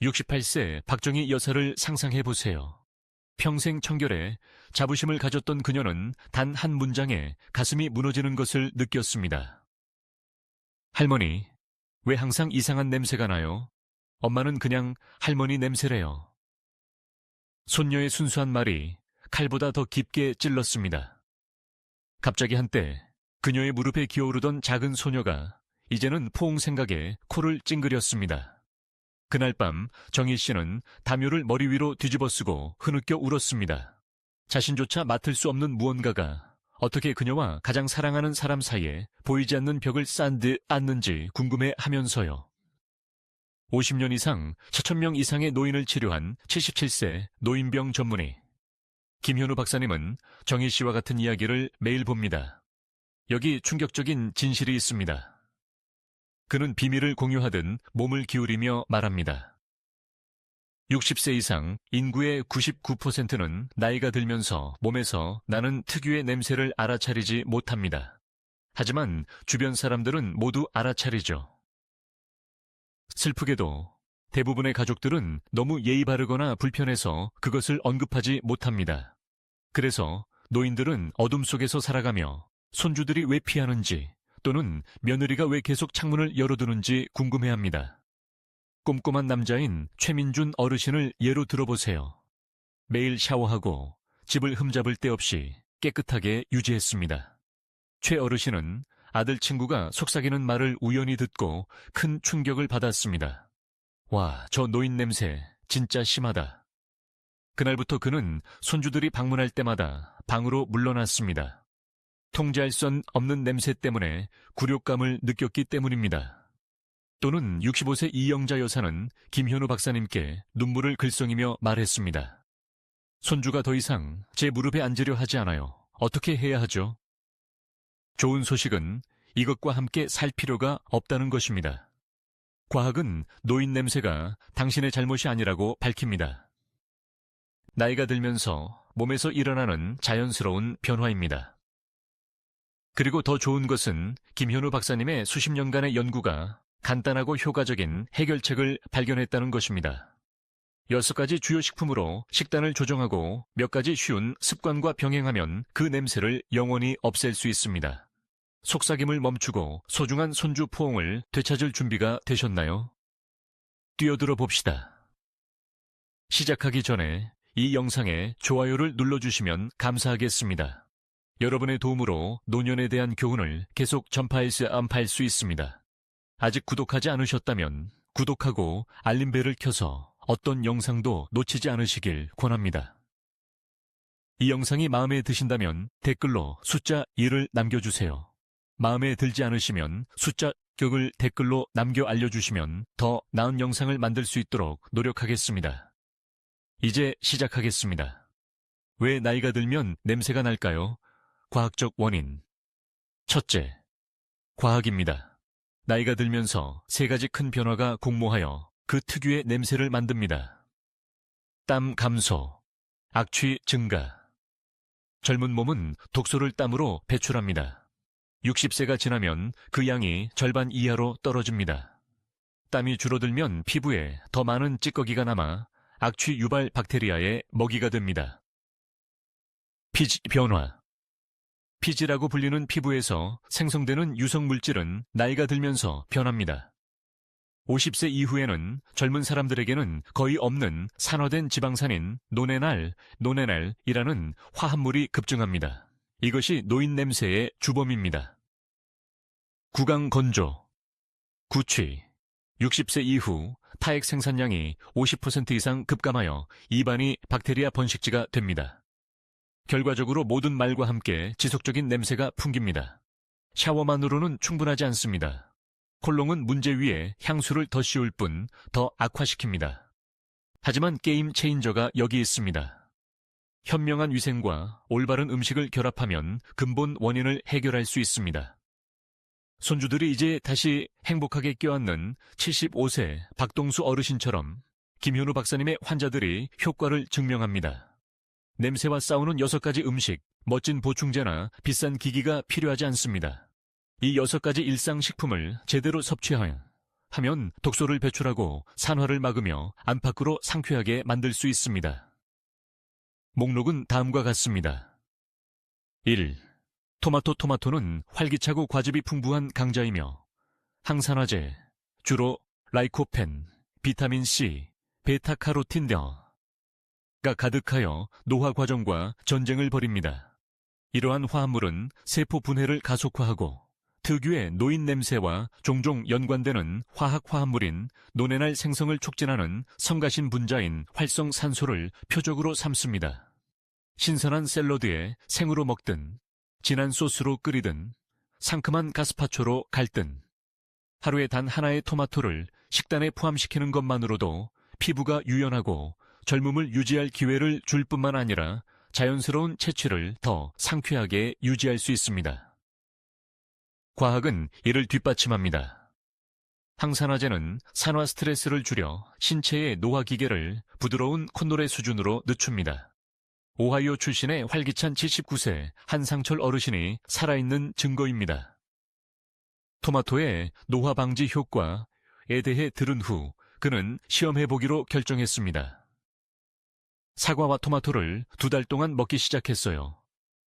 68세 박정희 여사를 상상해 보세요. 평생 청결에 자부심을 가졌던 그녀는 단 한 문장에 가슴이 무너지는 것을 느꼈습니다. 할머니, 왜 항상 이상한 냄새가 나요? 엄마는 그냥 할머니 냄새래요. 손녀의 순수한 말이 칼보다 더 깊게 찔렀습니다. 갑자기 한때 그녀의 무릎에 기어오르던 작은 소녀가 이제는 포옹 생각에 코를 찡그렸습니다. 그날 밤 정희 씨는 담요를 머리 위로 뒤집어 쓰고 흐느껴 울었습니다. 자신조차 맡을 수 없는 무언가가 어떻게 그녀와 가장 사랑하는 사람 사이에 보이지 않는 벽을 쌓지 않는지 궁금해하면서요. 50년 이상 4,000명 이상의 노인을 치료한 77세 노인병 전문의 김현우 박사님은 정희 씨와 같은 이야기를 매일 봅니다. 여기 충격적인 진실이 있습니다. 그는 비밀을 공유하듯 몸을 기울이며 말합니다. 60세 이상 인구의 99%는 나이가 들면서 몸에서 나는 특유의 냄새를 알아차리지 못합니다. 하지만 주변 사람들은 모두 알아차리죠. 슬프게도 대부분의 가족들은 너무 예의 바르거나 불편해서 그것을 언급하지 못합니다. 그래서 노인들은 어둠 속에서 살아가며 손주들이 왜 피하는지 또는 며느리가 왜 계속 창문을 열어두는지 궁금해합니다. 꼼꼼한 남자인 최민준 어르신을 예로 들어보세요. 매일 샤워하고 집을 흠잡을 데 없이 깨끗하게 유지했습니다. 최 어르신은 아들 친구가 속삭이는 말을 우연히 듣고 큰 충격을 받았습니다. 와, 저 노인 냄새 진짜 심하다. 그날부터 그는 손주들이 방문할 때마다 방으로 물러났습니다. 통제할 수 없는 냄새 때문에 굴욕감을 느꼈기 때문입니다. 또는 65세 이영자 여사는 김현우 박사님께 눈물을 글썽이며 말했습니다. 손주가 더 이상 제 무릎에 앉으려 하지 않아요. 어떻게 해야 하죠? 좋은 소식은 이것과 함께 살 필요가 없다는 것입니다. 과학은 노인 냄새가 당신의 잘못이 아니라고 밝힙니다. 나이가 들면서 몸에서 일어나는 자연스러운 변화입니다. 그리고 더 좋은 것은 김현우 박사님의 수십 년간의 연구가 간단하고 효과적인 해결책을 발견했다는 것입니다. 6가지 주요 식품으로 식단을 조정하고 몇 가지 쉬운 습관과 병행하면 그 냄새를 영원히 없앨 수 있습니다. 속삭임을 멈추고 소중한 손주 포옹을 되찾을 준비가 되셨나요? 뛰어들어 봅시다. 시작하기 전에 이 영상에 좋아요를 눌러주시면 감사하겠습니다. 여러분의 도움으로 노년에 대한 교훈을 계속 전파할 수 있습니다. 아직 구독하지 않으셨다면 구독하고 알림벨을 켜서 어떤 영상도 놓치지 않으시길 권합니다. 이 영상이 마음에 드신다면 댓글로 숫자 1을 남겨주세요. 마음에 들지 않으시면 숫자 격을 댓글로 남겨 알려주시면 더 나은 영상을 만들 수 있도록 노력하겠습니다. 이제 시작하겠습니다. 왜 나이가 들면 냄새가 날까요? 과학적 원인. 첫째, 과학입니다. 나이가 들면서 3가지 큰 변화가 공모하여 그 특유의 냄새를 만듭니다. 땀 감소, 악취 증가. 젊은 몸은 독소를 땀으로 배출합니다. 60세가 지나면 그 양이 절반 이하로 떨어집니다. 땀이 줄어들면 피부에 더 많은 찌꺼기가 남아 악취 유발 박테리아의 먹이가 됩니다. 피지 변화. 피지라고 불리는 피부에서 생성되는 유성 물질은 나이가 들면서 변합니다. 50세 이후에는 젊은 사람들에게는 거의 없는 산화된 지방산인 노네날이라는 화합물이 급증합니다. 이것이 노인 냄새의 주범입니다. 구강 건조, 구취. 60세 이후 타액 생산량이 50% 이상 급감하여 입안이 박테리아 번식지가 됩니다. 결과적으로 모든 말과 함께 지속적인 냄새가 풍깁니다. 샤워만으로는 충분하지 않습니다. 콜롱은 문제 위에 향수를 더 씌울 뿐 더 악화시킵니다. 하지만 게임 체인저가 여기 있습니다. 현명한 위생과 올바른 음식을 결합하면 근본 원인을 해결할 수 있습니다. 손주들이 이제 다시 행복하게 껴안는 75세 박동수 어르신처럼 김현우 박사님의 환자들이 효과를 증명합니다. 냄새와 싸우는 6가지 음식, 멋진 보충제나 비싼 기기가 필요하지 않습니다. 이 6가지 일상식품을 제대로 섭취하여 하면 독소를 배출하고 산화를 막으며 안팎으로 상쾌하게 만들 수 있습니다. 목록은 다음과 같습니다. 1. 토마토는 활기차고 과즙이 풍부한 강자이며 항산화제, 주로 라이코펜, 비타민C, 베타카로틴 등가 가득하여 노화 과정과 전쟁을 벌입니다. 이러한 화합물은 세포 분해를 가속화하고 특유의 노인 냄새와 종종 연관되는 화학 화합물인 노네날 생성을 촉진하는 성가신 분자인 활성산소를 표적으로 삼습니다. 신선한 샐러드에 생으로 먹든 진한 소스로 끓이든 상큼한 가스파초로 갈든 하루에 단 하나의 토마토를 식단에 포함시키는 것만으로도 피부가 유연하고 젊음을 유지할 기회를 줄 뿐만 아니라 자연스러운 채취를 더 상쾌하게 유지할 수 있습니다. 과학은 이를 뒷받침합니다. 항산화제는 산화 스트레스를 줄여 신체의 노화 기계를 부드러운 콧노래 수준으로 늦춥니다. 오하이오 출신의 활기찬 79세 한상철 어르신이 살아있는 증거입니다. 토마토의 노화 방지 효과에 대해 들은 후 그는 시험해보기로 결정했습니다. 사과와 토마토를 2달 동안 먹기 시작했어요.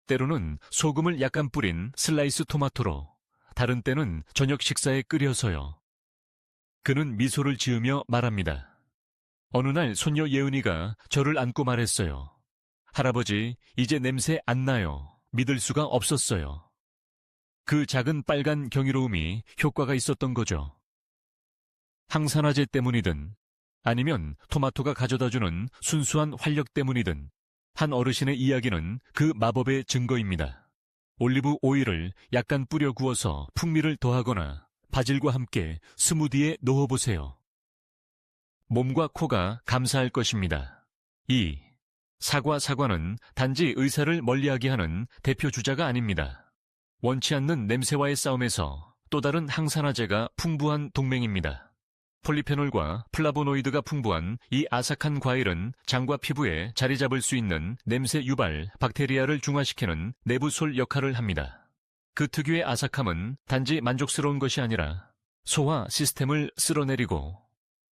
때로는 소금을 약간 뿌린 슬라이스 토마토로, 다른 때는 저녁 식사에 끓여서요. 그는 미소를 지으며 말합니다. 어느 날 손녀 예은이가 저를 안고 말했어요. 할아버지, 이제 냄새 안 나요. 믿을 수가 없었어요. 그 작은 빨간 경이로움이 효과가 있었던 거죠. 항산화제 때문이든 아니면 토마토가 가져다주는 순수한 활력 때문이든 한 어르신의 이야기는 그 마법의 증거입니다. 올리브 오일을 약간 뿌려 구워서 풍미를 더하거나 바질과 함께 스무디에 넣어보세요. 몸과 코가 감사할 것입니다. 2. 사과는 단지 의사를 멀리하게 하는 대표 주자가 아닙니다. 원치 않는 냄새와의 싸움에서 또 다른 항산화제가 풍부한 동맹입니다. 폴리페놀과 플라보노이드가 풍부한 이 아삭한 과일은 장과 피부에 자리 잡을 수 있는 냄새 유발 박테리아를 중화시키는 내부솔 역할을 합니다. 그 특유의 아삭함은 단지 만족스러운 것이 아니라 소화 시스템을 쓸어내리고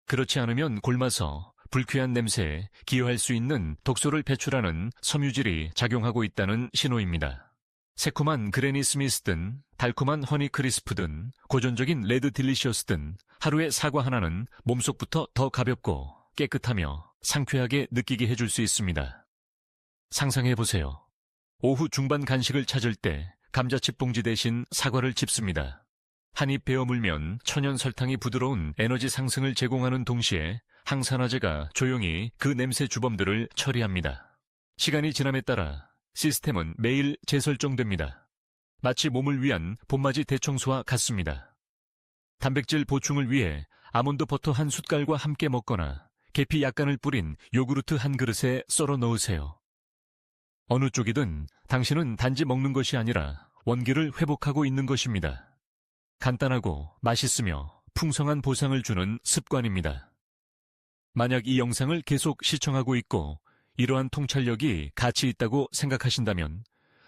그렇지 않으면 골마서 불쾌한 냄새에 기여할 수 있는 독소를 배출하는 섬유질이 작용하고 있다는 신호입니다. 새콤한 그래니 스미스든 달콤한 허니 크리스프든 고전적인 레드 딜리셔스든 하루에 사과 하나는 몸속부터 더 가볍고 깨끗하며 상쾌하게 느끼게 해줄 수 있습니다. 상상해보세요. 오후 중반 간식을 찾을 때 감자칩 봉지 대신 사과를 집습니다. 한 입 베어 물면 천연 설탕이 부드러운 에너지 상승을 제공하는 동시에 항산화제가 조용히 그 냄새 주범들을 처리합니다. 시간이 지남에 따라 시스템은 매일 재설정됩니다. 마치 몸을 위한 봄맞이 대청소와 같습니다. 단백질 보충을 위해 아몬드 버터 한 숟갈과 함께 먹거나 계피 약간을 뿌린 요구르트 한 그릇에 썰어 넣으세요. 어느 쪽이든 당신은 단지 먹는 것이 아니라 원기를 회복하고 있는 것입니다. 간단하고 맛있으며 풍성한 보상을 주는 습관입니다. 만약 이 영상을 계속 시청하고 있고 이러한 통찰력이 가치 있다고 생각하신다면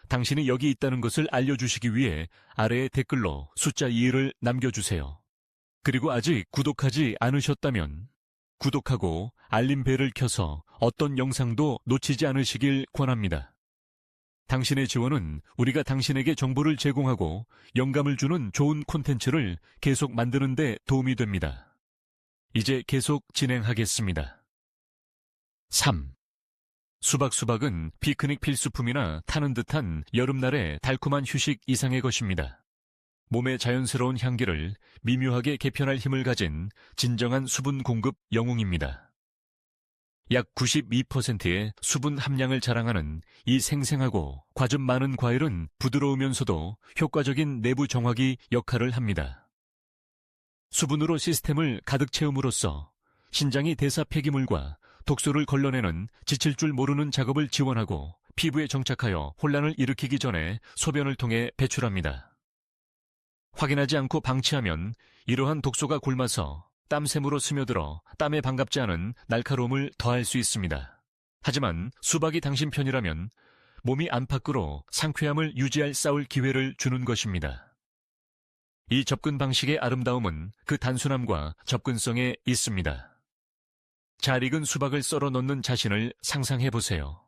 당신이 여기 있다는 것을 알려주시기 위해 아래에 댓글로 숫자 2를 남겨주세요. 그리고 아직 구독하지 않으셨다면 구독하고 알림벨을 켜서 어떤 영상도 놓치지 않으시길 권합니다. 당신의 지원은 우리가 당신에게 정보를 제공하고 영감을 주는 좋은 콘텐츠를 계속 만드는 데 도움이 됩니다. 이제 계속 진행하겠습니다. 3. 수박은 피크닉 필수품이나 타는 듯한 여름날의 달콤한 휴식 이상의 것입니다. 몸의 자연스러운 향기를 미묘하게 개편할 힘을 가진 진정한 수분 공급 영웅입니다. 약 92%의 수분 함량을 자랑하는 이 생생하고 과즙 많은 과일은 부드러우면서도 효과적인 내부 정화기 역할을 합니다. 수분으로 시스템을 가득 채움으로써 신장이 대사 폐기물과 독소를 걸러내는 지칠 줄 모르는 작업을 지원하고 피부에 정착하여 혼란을 일으키기 전에 소변을 통해 배출합니다. 확인하지 않고 방치하면 이러한 독소가 골마서 땀샘으로 스며들어 땀에 반갑지 않은 날카로움을 더할 수 있습니다. 하지만 수박이 당신 편이라면 몸이 안팎으로 상쾌함을 유지할 싸울 기회를 주는 것입니다. 이 접근 방식의 아름다움은 그 단순함과 접근성에 있습니다. 잘 익은 수박을 썰어 넣는 자신을 상상해 보세요.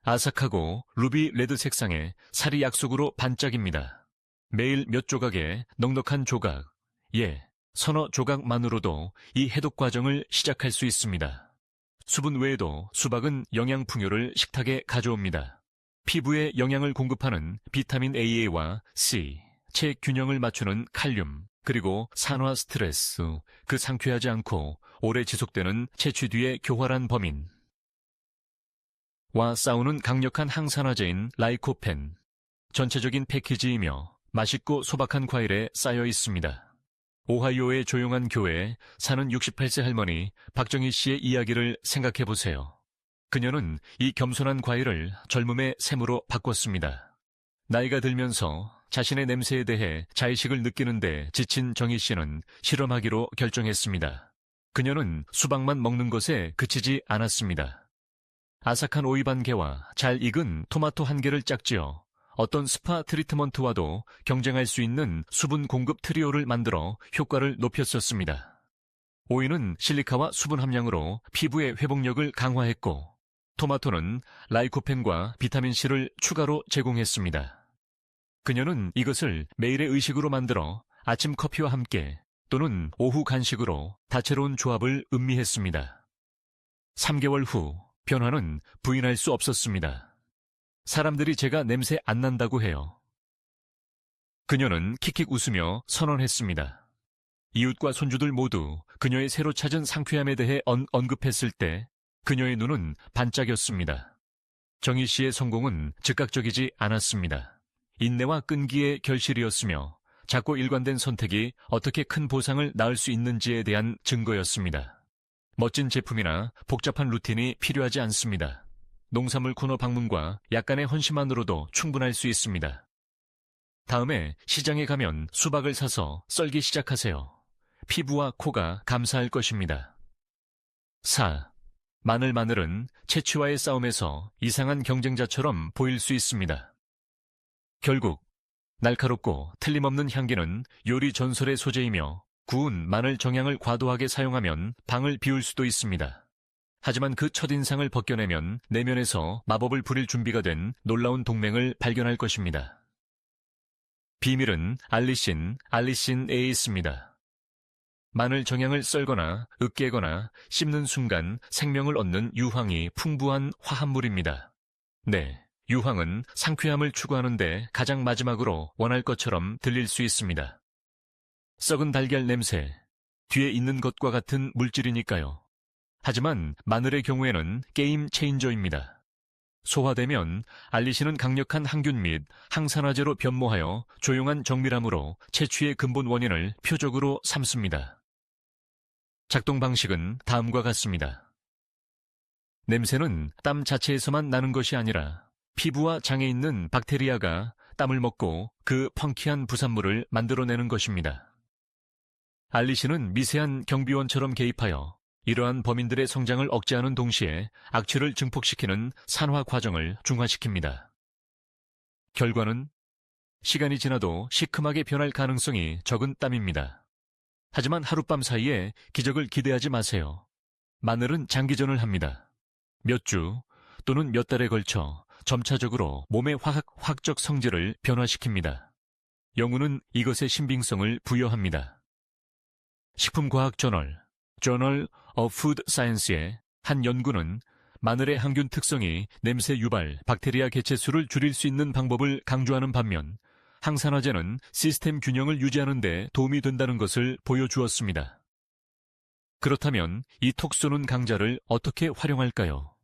아삭하고 루비 레드 색상의 살이 약속으로 반짝입니다. 매일 몇 조각의 넉넉한 조각, 서너 조각만으로도 이 해독 과정을 시작할 수 있습니다. 수분 외에도 수박은 영양 풍요를 식탁에 가져옵니다. 피부에 영양을 공급하는 비타민 A와 C, 체 균형을 맞추는 칼륨, 그리고 산화 스트레스, 그 상쾌하지 않고 오래 지속되는 채취 뒤의 교활한 범인, 와 싸우는 강력한 항산화제인 라이코펜, 전체적인 패키지이며 맛있고 소박한 과일에 쌓여 있습니다. 오하이오의 조용한 교회에 사는 68세 할머니 박정희 씨의 이야기를 생각해 보세요. 그녀는 이 겸손한 과일을 젊음의 샘으로 바꿨습니다. 나이가 들면서 자신의 냄새에 대해 자의식을 느끼는데 지친 정희 씨는 실험하기로 결정했습니다. 그녀는 수박만 먹는 것에 그치지 않았습니다. 아삭한 오이 반 개와 잘 익은 토마토 한 개를 짝지어 어떤 스파 트리트먼트와도 경쟁할 수 있는 수분 공급 트리오를 만들어 효과를 높였었습니다. 오이는 실리카와 수분 함량으로 피부의 회복력을 강화했고, 토마토는 라이코펜과 비타민C를 추가로 제공했습니다. 그녀는 이것을 매일의 의식으로 만들어 아침 커피와 함께 또는 오후 간식으로 다채로운 조합을 음미했습니다. 3개월 후 변화는 부인할 수 없었습니다. 사람들이 제가 냄새 안 난다고 해요. 그녀는 킥킥 웃으며 선언했습니다. 이웃과 손주들 모두 그녀의 새로 찾은 상쾌함에 대해 언급했을 때 그녀의 눈은 반짝였습니다. 정희 씨의 성공은 즉각적이지 않았습니다. 인내와 끈기의 결실이었으며 작고 일관된 선택이 어떻게 큰 보상을 낳을 수 있는지에 대한 증거였습니다. 멋진 제품이나 복잡한 루틴이 필요하지 않습니다. 농산물 코너 방문과 약간의 헌신만으로도 충분할 수 있습니다. 다음에 시장에 가면 수박을 사서 썰기 시작하세요. 피부와 코가 감사할 것입니다. 4. 마늘은 채취와의 싸움에서 이상한 경쟁자처럼 보일 수 있습니다. 결국 날카롭고 틀림없는 향기는 요리 전설의 소재이며 구운 마늘 정향을 과도하게 사용하면 방을 비울 수도 있습니다. 하지만 그 첫인상을 벗겨내면 내면에서 마법을 부릴 준비가 된 놀라운 동맹을 발견할 것입니다. 비밀은 알리신에 있습니다. 마늘 정향을 썰거나 으깨거나 씹는 순간 생명을 얻는 유황이 풍부한 화합물입니다. 네, 유황은 상쾌함을 추구하는데 가장 마지막으로 원할 것처럼 들릴 수 있습니다. 썩은 달걀 냄새, 뒤에 있는 것과 같은 물질이니까요. 하지만 마늘의 경우에는 게임 체인저입니다. 소화되면 알리신은 강력한 항균 및 항산화제로 변모하여 조용한 정밀함으로 채취의 근본 원인을 표적으로 삼습니다. 작동 방식은 다음과 같습니다. 냄새는 땀 자체에서만 나는 것이 아니라 피부와 장에 있는 박테리아가 땀을 먹고 그 펑키한 부산물을 만들어내는 것입니다. 알리신은 미세한 경비원처럼 개입하여 이러한 범인들의 성장을 억제하는 동시에 악취를 증폭시키는 산화 과정을 중화시킵니다. 결과는 시간이 지나도 시큼하게 변할 가능성이 적은 땀입니다. 하지만 하룻밤 사이에 기적을 기대하지 마세요. 마늘은 장기전을 합니다. 몇 주 또는 몇 달에 걸쳐 점차적으로 몸의 화학적 성질을 변화시킵니다. 연구는 이것의 신빙성을 부여합니다. 식품과학 저널 Journal of Food Science의 한 연구는 마늘의 항균 특성이 냄새 유발 박테리아 개체수를 줄일 수 있는 방법을 강조하는 반면 항산화제는 시스템 균형을 유지하는 데 도움이 된다는 것을 보여주었습니다. 그렇다면 이 톡 쏘는 강자를 어떻게 활용할까요?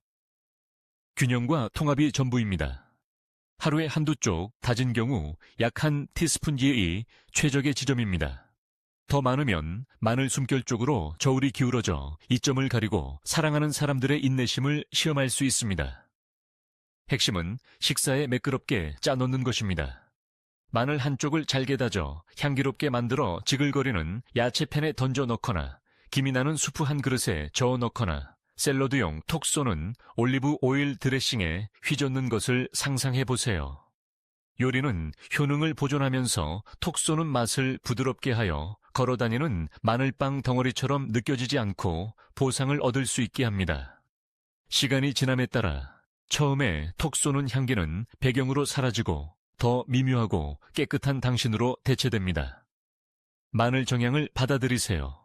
균형과 통합이 전부입니다. 하루에 한두 쪽 다진 경우 약 한 티스푼2이 최적의 지점입니다. 더 많으면 마늘 숨결 쪽으로 저울이 기울어져 이점을 가리고 사랑하는 사람들의 인내심을 시험할 수 있습니다. 핵심은 식사에 매끄럽게 짜놓는 것입니다. 마늘 한쪽을 잘게 다져 향기롭게 만들어 지글거리는 야채팬에 던져 넣거나 김이 나는 수프 한 그릇에 저어 넣거나 샐러드용 톡 쏘는 올리브 오일 드레싱에 휘젓는 것을 상상해 보세요. 요리는 효능을 보존하면서 톡 쏘는 맛을 부드럽게 하여 걸어다니는 마늘빵 덩어리처럼 느껴지지 않고 보상을 얻을 수 있게 합니다. 시간이 지남에 따라 처음에 톡 쏘는 향기는 배경으로 사라지고 더 미묘하고 깨끗한 당신으로 대체됩니다. 마늘 정향을 받아들이세요.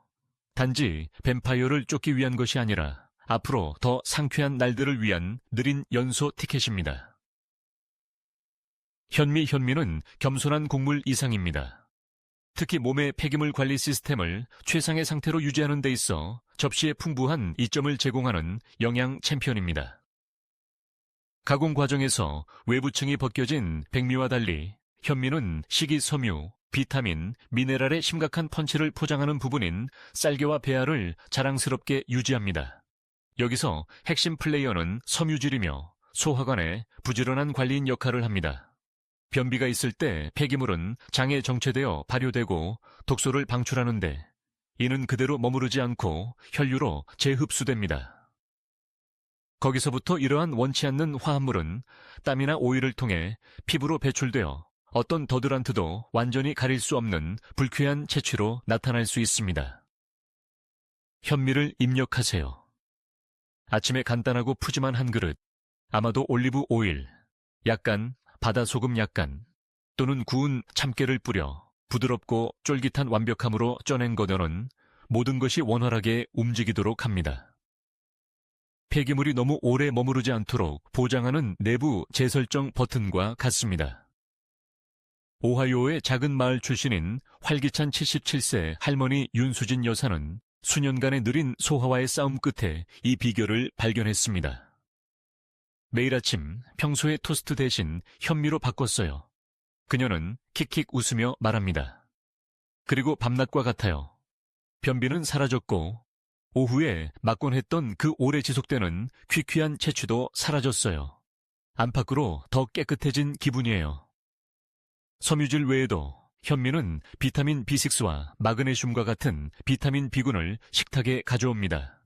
단지 뱀파이어를 쫓기 위한 것이 아니라 앞으로 더 상쾌한 날들을 위한 느린 연소 티켓입니다. 현미는 겸손한 곡물 이상입니다. 특히 몸의 폐기물 관리 시스템을 최상의 상태로 유지하는 데 있어 접시에 풍부한 이점을 제공하는 영양 챔피언입니다. 가공 과정에서 외부층이 벗겨진 백미와 달리 현미는 식이섬유, 비타민, 미네랄의 심각한 펀치를 포장하는 부분인 쌀개와 배알을 자랑스럽게 유지합니다. 여기서 핵심 플레이어는 섬유질이며 소화관의 부지런한 관리인 역할을 합니다. 변비가 있을 때 폐기물은 장에 정체되어 발효되고 독소를 방출하는데 이는 그대로 머무르지 않고 혈류로 재흡수됩니다. 거기서부터 이러한 원치 않는 화합물은 땀이나 오일을 통해 피부로 배출되어 어떤 더드란트도 완전히 가릴 수 없는 불쾌한 채취로 나타날 수 있습니다. 현미를 입력하세요. 아침에 간단하고 푸짐한 한 그릇, 아마도 올리브 오일, 약간 바다소금 약간, 또는 구운 참깨를 뿌려 부드럽고 쫄깃한 완벽함으로 쪄낸 거더는 모든 것이 원활하게 움직이도록 합니다. 폐기물이 너무 오래 머무르지 않도록 보장하는 내부 재설정 버튼과 같습니다. 오하이오의 작은 마을 출신인 활기찬 77세 할머니 윤수진 여사는 수년간의 느린 소화와의 싸움 끝에 이 비결을 발견했습니다. 매일 아침 평소의 토스트 대신 현미로 바꿨어요. 그녀는 킥킥 웃으며 말합니다. 그리고 밤낮과 같아요. 변비는 사라졌고 오후에 맞곤 했던 그 오래 지속되는 퀴퀴한 채취도 사라졌어요. 안팎으로 더 깨끗해진 기분이에요. 섬유질 외에도 현미는 비타민 B6와 마그네슘과 같은 비타민 B군을 식탁에 가져옵니다.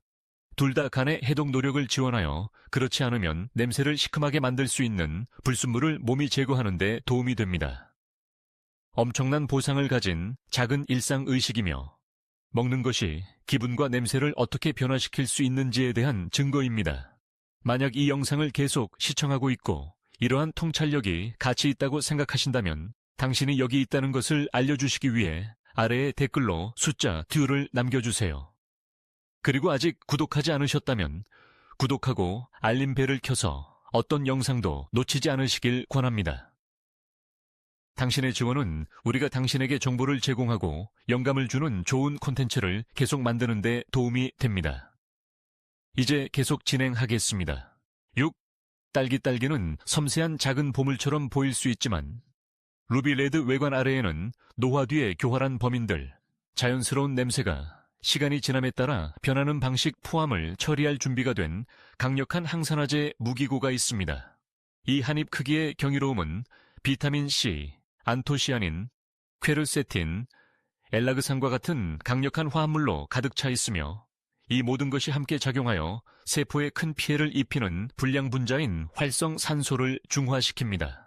둘 다 간의 해독 노력을 지원하여 그렇지 않으면 냄새를 시큼하게 만들 수 있는 불순물을 몸이 제거하는 데 도움이 됩니다. 엄청난 보상을 가진 작은 일상의식이며 먹는 것이 기분과 냄새를 어떻게 변화시킬 수 있는지에 대한 증거입니다. 만약 이 영상을 계속 시청하고 있고 이러한 통찰력이 가치 있다고 생각하신다면 당신이 여기 있다는 것을 알려주시기 위해 아래에 댓글로 숫자 2를 남겨주세요. 그리고 아직 구독하지 않으셨다면 구독하고 알림벨을 켜서 어떤 영상도 놓치지 않으시길 권합니다. 당신의 지원은 우리가 당신에게 정보를 제공하고 영감을 주는 좋은 콘텐츠를 계속 만드는 데 도움이 됩니다. 이제 계속 진행하겠습니다. 6. 딸기는 섬세한 작은 보물처럼 보일 수 있지만 루비레드 외관 아래에는 노화 뒤의 교활한 범인들, 자연스러운 냄새가 시간이 지남에 따라 변하는 방식 포함을 처리할 준비가 된 강력한 항산화제 무기고가 있습니다. 이 한입 크기의 경이로움은 비타민C, 안토시아닌, 퀘르세틴, 엘라그산과 같은 강력한 화합물로 가득 차 있으며 이 모든 것이 함께 작용하여 세포에 큰 피해를 입히는 불량 분자인 활성산소를 중화시킵니다.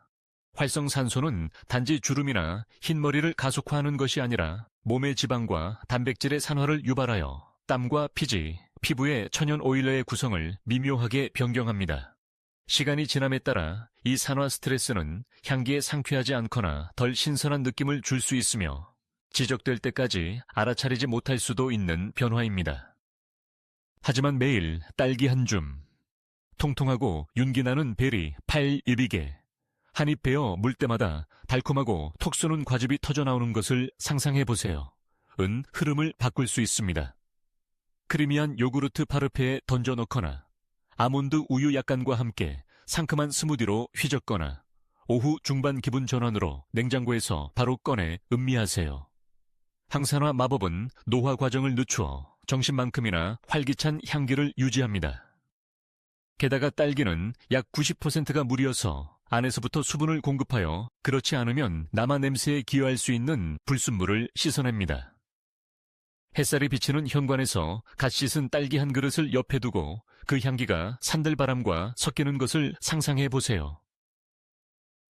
활성산소는 단지 주름이나 흰머리를 가속화하는 것이 아니라 몸의 지방과 단백질의 산화를 유발하여 땀과 피지, 피부의 천연 오일의 구성을 미묘하게 변경합니다. 시간이 지남에 따라 이 산화 스트레스는 향기에 상쾌하지 않거나 덜 신선한 느낌을 줄 수 있으며 지적될 때까지 알아차리지 못할 수도 있는 변화입니다. 하지만 매일 딸기 한 줌, 통통하고 윤기나는 베리 8일비계, 한입 베어 물 때마다 달콤하고 톡 쏘는 과즙이 터져나오는 것을 상상해보세요. 흐름을 바꿀 수 있습니다. 크리미한 요구르트 파르페에 던져 넣거나 아몬드 우유 약간과 함께 상큼한 스무디로 휘젓거나 오후 중반 기분 전환으로 냉장고에서 바로 꺼내 음미하세요. 항산화 마법은 노화 과정을 늦추어 정신만큼이나 활기찬 향기를 유지합니다. 게다가 딸기는 약 90%가 물이어서 안에서부터 수분을 공급하여 그렇지 않으면 남아 냄새에 기여할 수 있는 불순물을 씻어냅니다. 햇살이 비치는 현관에서 갓 씻은 딸기 한 그릇을 옆에 두고 그 향기가 산들바람과 섞이는 것을 상상해 보세요.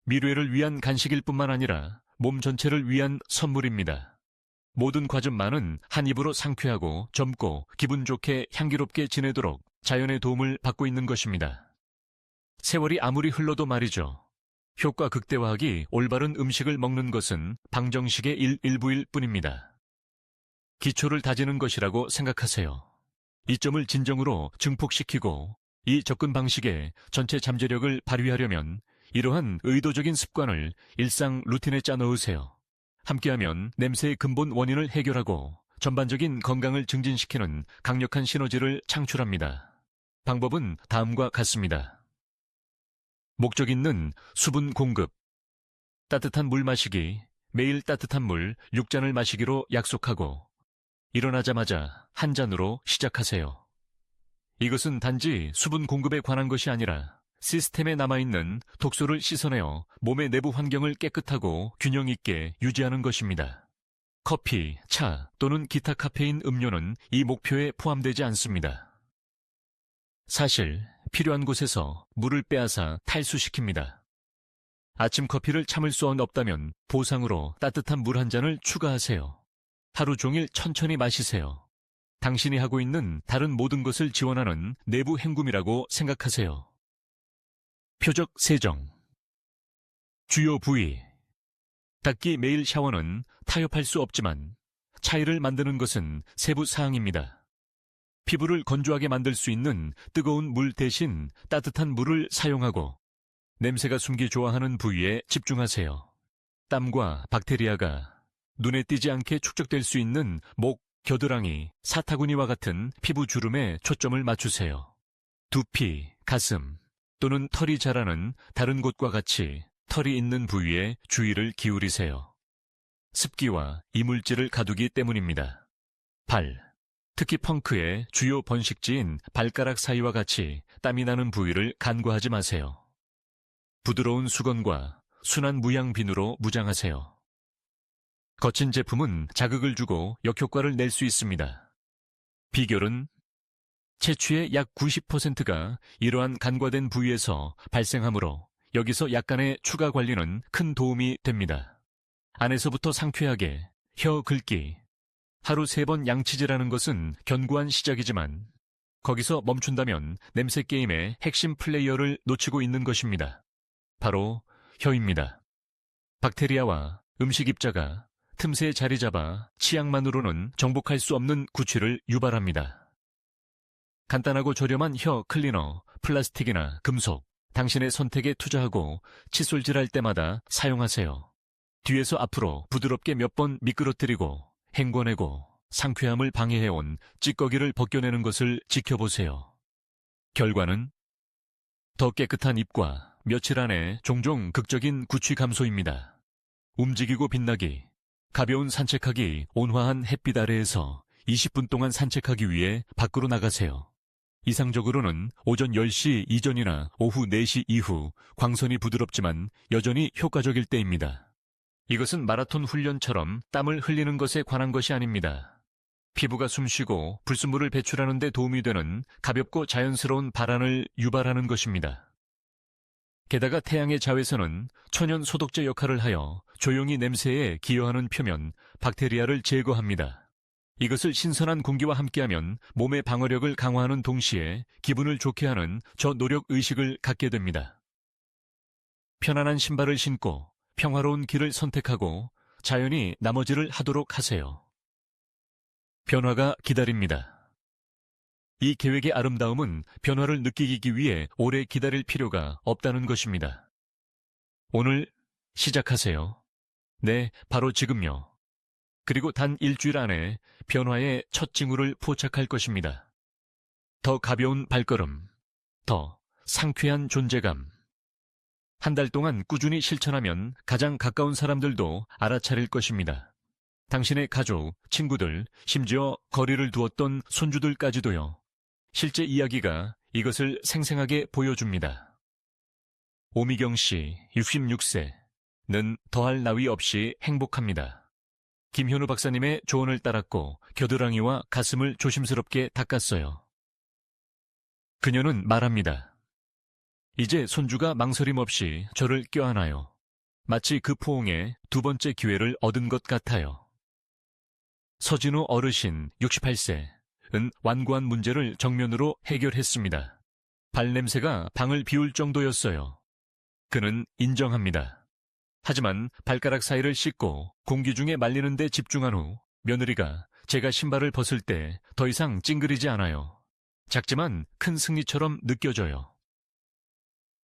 미래를 위한 간식일 뿐만 아니라 몸 전체를 위한 선물입니다. 모든 과즙만은 한 입으로 상쾌하고 젊고 기분 좋게 향기롭게 지내도록 자연의 도움을 받고 있는 것입니다. 세월이 아무리 흘러도 말이죠. 효과 극대화하기 올바른 음식을 먹는 것은 방정식의 일부일 뿐입니다. 기초를 다지는 것이라고 생각하세요. 이 점을 진정으로 증폭시키고 이 접근 방식에 전체 잠재력을 발휘하려면 이러한 의도적인 습관을 일상 루틴에 짜 넣으세요. 함께하면 냄새의 근본 원인을 해결하고 전반적인 건강을 증진시키는 강력한 시너지를 창출합니다. 방법은 다음과 같습니다. 목적 있는 수분 공급. 따뜻한 물 마시기. 매일 따뜻한 물 6잔을 마시기로 약속하고 일어나자마자 한 잔으로 시작하세요. 이것은 단지 수분 공급에 관한 것이 아니라 시스템에 남아있는 독소를 씻어내어 몸의 내부 환경을 깨끗하고 균형 있게 유지하는 것입니다. 커피, 차 또는 기타 카페인 음료는 이 목표에 포함되지 않습니다. 사실 필요한 곳에서 물을 빼앗아 탈수시킵니다. 아침 커피를 참을 수 없다면 보상으로 따뜻한 물 한 잔을 추가하세요. 하루 종일 천천히 마시세요. 당신이 하고 있는 다른 모든 것을 지원하는 내부 헹굼이라고 생각하세요. 표적 세정. 주요 부위. 닦기 매일 샤워는 타협할 수 없지만 차이를 만드는 것은 세부 사항입니다. 피부를 건조하게 만들 수 있는 뜨거운 물 대신 따뜻한 물을 사용하고 냄새가 숨기 좋아하는 부위에 집중하세요. 땀과 박테리아가 눈에 띄지 않게 축적될 수 있는 목, 겨드랑이, 사타구니와 같은 피부 주름에 초점을 맞추세요. 두피, 가슴 또는 털이 자라는 다른 곳과 같이 털이 있는 부위에 주의를 기울이세요. 습기와 이물질을 가두기 때문입니다. 발, 특히 펑크의 주요 번식지인 발가락 사이와 같이 땀이 나는 부위를 간과하지 마세요. 부드러운 수건과 순한 무향 비누로 무장하세요. 거친 제품은 자극을 주고 역효과를 낼 수 있습니다. 비결은 채취의 약 90%가 이러한 간과된 부위에서 발생하므로 여기서 약간의 추가 관리는 큰 도움이 됩니다. 안에서부터 상쾌하게 혀 긁기. 하루 3번 양치질하는 것은 견고한 시작이지만 거기서 멈춘다면 냄새 게임의 핵심 플레이어를 놓치고 있는 것입니다. 바로 혀입니다. 박테리아와 음식 입자가 틈새에 자리 잡아 치약만으로는 정복할 수 없는 구취를 유발합니다. 간단하고 저렴한 혀 클리너, 플라스틱이나 금속, 당신의 선택에 투자하고 칫솔질할 때마다 사용하세요. 뒤에서 앞으로 부드럽게 몇 번 미끄러뜨리고 헹궈내고 상쾌함을 방해해온 찌꺼기를 벗겨내는 것을 지켜보세요. 결과는 더 깨끗한 입과 며칠 안에 종종 극적인 구취 감소입니다. 움직이고 빛나기, 가벼운 산책하기, 온화한 햇빛 아래에서 20분 동안 산책하기 위해 밖으로 나가세요. 이상적으로는 오전 10시 이전이나 오후 4시 이후 광선이 부드럽지만 여전히 효과적일 때입니다. 이것은 마라톤 훈련처럼 땀을 흘리는 것에 관한 것이 아닙니다. 피부가 숨쉬고 불순물을 배출하는 데 도움이 되는 가볍고 자연스러운 발안을 유발하는 것입니다. 게다가 태양의 자외선은 천연 소독제 역할을 하여 조용히 냄새에 기여하는 표면 박테리아를 제거합니다. 이것을 신선한 공기와 함께하면 몸의 방어력을 강화하는 동시에 기분을 좋게 하는 저노력 의식을 갖게 됩니다. 편안한 신발을 신고 평화로운 길을 선택하고 자연히 나머지를 하도록 하세요. 변화가 기다립니다. 이 계획의 아름다움은 변화를 느끼기 위해 오래 기다릴 필요가 없다는 것입니다. 오늘 시작하세요. 네, 바로 지금요. 그리고 단 일주일 안에 변화의 첫 징후를 포착할 것입니다. 더 가벼운 발걸음, 더 상쾌한 존재감. 한 달 동안 꾸준히 실천하면 가장 가까운 사람들도 알아차릴 것입니다. 당신의 가족, 친구들, 심지어 거리를 두었던 손주들까지도요. 실제 이야기가 이것을 생생하게 보여줍니다. 오미경 씨, 66세는 더할 나위 없이 행복합니다. 김현우 박사님의 조언을 따랐고 겨드랑이와 가슴을 조심스럽게 닦았어요. 그녀는 말합니다. 이제 손주가 망설임 없이 저를 껴안아요. 마치 그 포옹에 두 번째 기회를 얻은 것 같아요. 서진우 어르신 68세는 완고한 문제를 정면으로 해결했습니다. 발냄새가 방을 비울 정도였어요. 그는 인정합니다. 하지만 발가락 사이를 씻고 공기 중에 말리는 데 집중한 후 며느리가 제가 신발을 벗을 때 더 이상 찡그리지 않아요. 작지만 큰 승리처럼 느껴져요.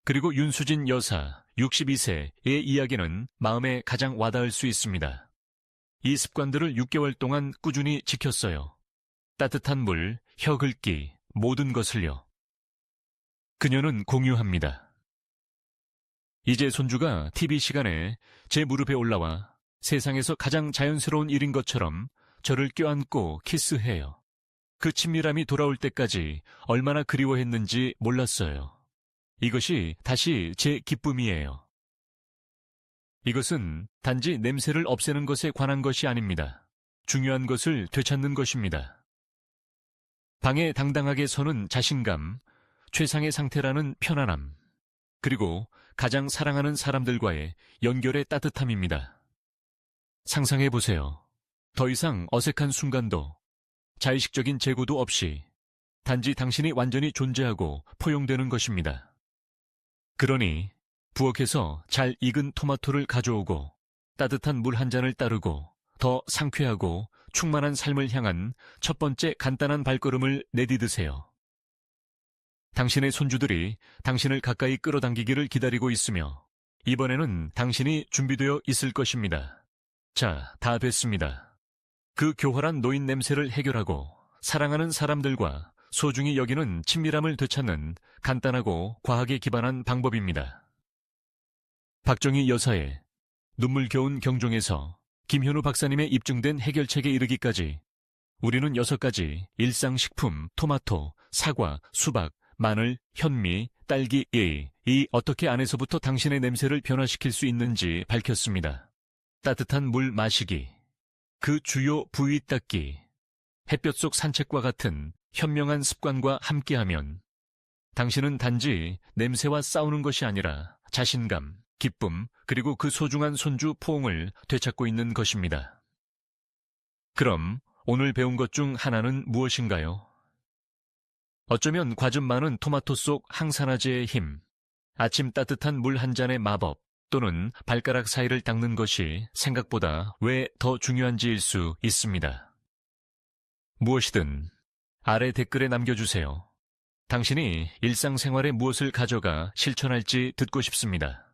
그리고 윤수진 여사 62세의 이야기는 마음에 가장 와닿을 수 있습니다. 이 습관들을 6개월 동안 꾸준히 지켰어요. 따뜻한 물, 혀 긁기, 모든 것을요. 그녀는 공유합니다. 이제 손주가 TV 시간에 제 무릎에 올라와 세상에서 가장 자연스러운 일인 것처럼 저를 껴안고 키스해요. 그 친밀함이 돌아올 때까지 얼마나 그리워했는지 몰랐어요. 이것이 다시 제 기쁨이에요. 이것은 단지 냄새를 없애는 것에 관한 것이 아닙니다. 중요한 것을 되찾는 것입니다. 방에 당당하게 서는 자신감, 최상의 상태라는 편안함, 그리고 가장 사랑하는 사람들과의 연결의 따뜻함입니다. 상상해보세요. 더 이상 어색한 순간도, 자의식적인 재고도 없이 단지 당신이 완전히 존재하고 포용되는 것입니다. 그러니 부엌에서 잘 익은 토마토를 가져오고 따뜻한 물 한 잔을 따르고 더 상쾌하고 충만한 삶을 향한 첫 번째 간단한 발걸음을 내디드세요. 당신의 손주들이 당신을 가까이 끌어당기기를 기다리고 있으며 이번에는 당신이 준비되어 있을 것입니다. 자, 다 됐습니다. 그 교활한 노인 냄새를 해결하고 사랑하는 사람들과 소중히 여기는 친밀함을 되찾는 간단하고 과학에 기반한 방법입니다. 박정희 여사의 눈물겨운 경종에서 김현우 박사님의 입증된 해결책에 이르기까지 우리는 6가지 일상식품, 토마토, 사과, 수박, 마늘, 현미, 딸기, 이 어떻게 안에서부터 당신의 냄새를 변화시킬 수 있는지 밝혔습니다. 따뜻한 물 마시기, 그 주요 부위 닦기, 햇볕 속 산책과 같은 현명한 습관과 함께하면 당신은 단지 냄새와 싸우는 것이 아니라 자신감, 기쁨, 그리고 그 소중한 손주 포옹을 되찾고 있는 것입니다. 그럼 오늘 배운 것 중 하나는 무엇인가요? 어쩌면 과즙 많은 토마토 속 항산화제의 힘, 아침 따뜻한 물 한 잔의 마법, 또는 발가락 사이를 닦는 것이 생각보다 왜 더 중요한지일 수 있습니다. 무엇이든 아래 댓글에 남겨주세요. 당신이 일상생활에 무엇을 가져가 실천할지 듣고 싶습니다.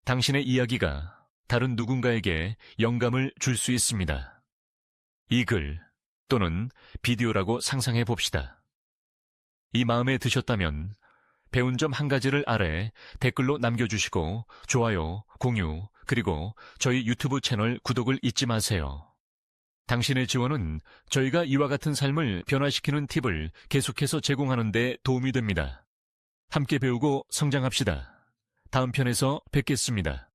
당신의 이야기가 다른 누군가에게 영감을 줄 수 있습니다. 이 글 또는 비디오라고 상상해 봅시다. 이 마음에 드셨다면 배운 점 한 가지를 아래 댓글로 남겨주시고 좋아요, 공유, 그리고 저희 유튜브 채널 구독을 잊지 마세요. 당신의 지원은 저희가 이와 같은 삶을 변화시키는 팁을 계속해서 제공하는 데 도움이 됩니다. 함께 배우고 성장합시다. 다음 편에서 뵙겠습니다.